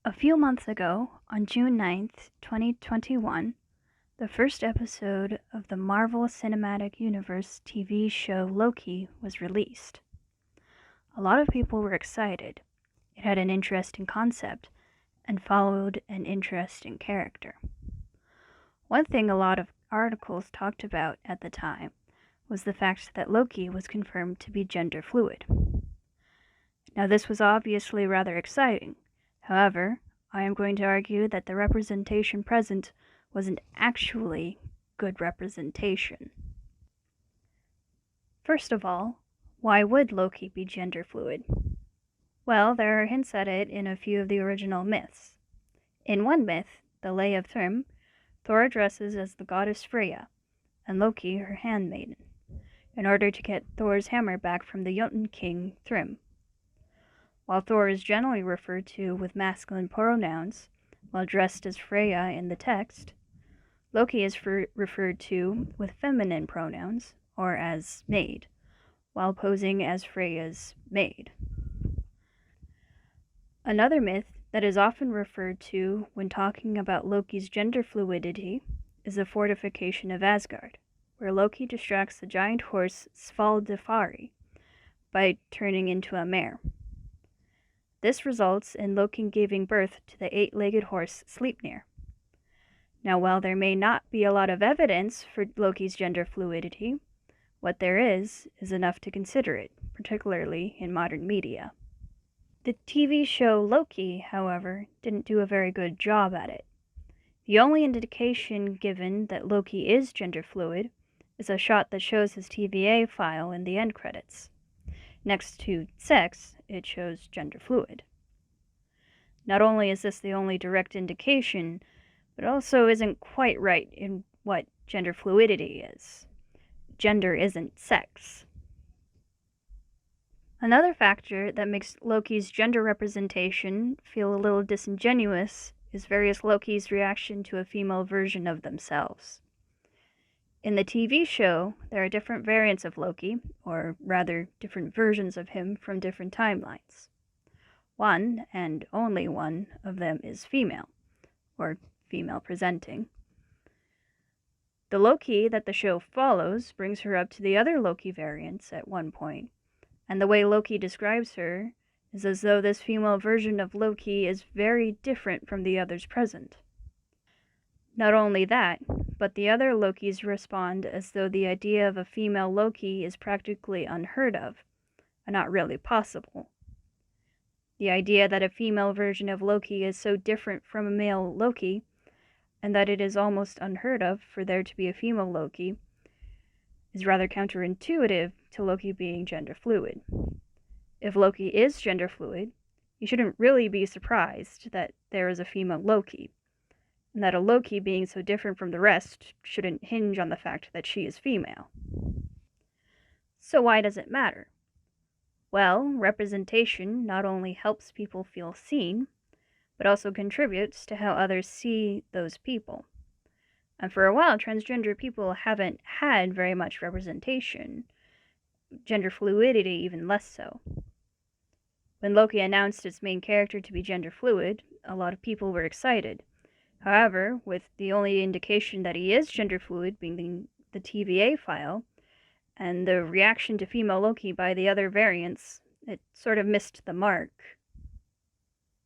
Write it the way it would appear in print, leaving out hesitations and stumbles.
A few months ago, on June 9th, 2021, the first episode of the Marvel Cinematic Universe TV show Loki was released. A lot of people were excited. It had an interesting concept and followed an interesting character. One thing a lot of articles talked about at the time was the fact that Loki was confirmed to be gender fluid. Now, this was obviously rather exciting. However, I am going to argue that the representation present wasn't actually good representation. First of all, why would Loki be gender fluid? Well, there are hints at it in a few of the original myths. In one myth, the Lay of Thrym, Thor dresses as the goddess Freya, and Loki her handmaiden, in order to get Thor's hammer back from the Jotun king Thrym. While Thor is generally referred to with masculine pronouns, while dressed as Freya in the text, Loki is referred to with feminine pronouns, or as maid, while posing as Freya's maid. Another myth that is often referred to when talking about Loki's gender fluidity is the fortification of Asgard, where Loki distracts the giant horse Svaldafari by turning into a mare. This results in Loki giving birth to the eight-legged horse Sleipnir. Now, while there may not be a lot of evidence for Loki's gender fluidity, what there is enough to consider it, particularly in modern media. The TV show Loki, however, didn't do a very good job at it. The only indication given that Loki is gender fluid is a shot that shows his TVA file in the end credits. Next to sex, it shows gender fluid. Not only is this the only direct indication, but also isn't quite right in what gender fluidity is. Gender isn't sex. Another factor that makes Loki's gender representation feel a little disingenuous is various Loki's reaction to a female version of themselves. In the TV show, there are different variants of Loki, or rather, different versions of him from different timelines. One, and only one, of them is female, or female presenting. The Loki that the show follows brings her up to the other Loki variants at one point, and the way Loki describes her is as though this female version of Loki is very different from the others present. Not only that, but the other Lokis respond as though the idea of a female Loki is practically unheard of, and not really possible. The idea that a female version of Loki is so different from a male Loki, and that it is almost unheard of for there to be a female Loki, is rather counterintuitive to Loki being gender fluid. If Loki is gender fluid, you shouldn't really be surprised that there is a female Loki, and that a Loki being so different from the rest shouldn't hinge on the fact that she is female. So why does it matter? Well, representation not only helps people feel seen, but also contributes to how others see those people. And for a while, transgender people haven't had very much representation, gender fluidity even less so. When Loki announced its main character to be gender fluid, a lot of people were excited. However, with the only indication that he is gender fluid being the TVA file, and the reaction to female Loki by the other variants, it sort of missed the mark.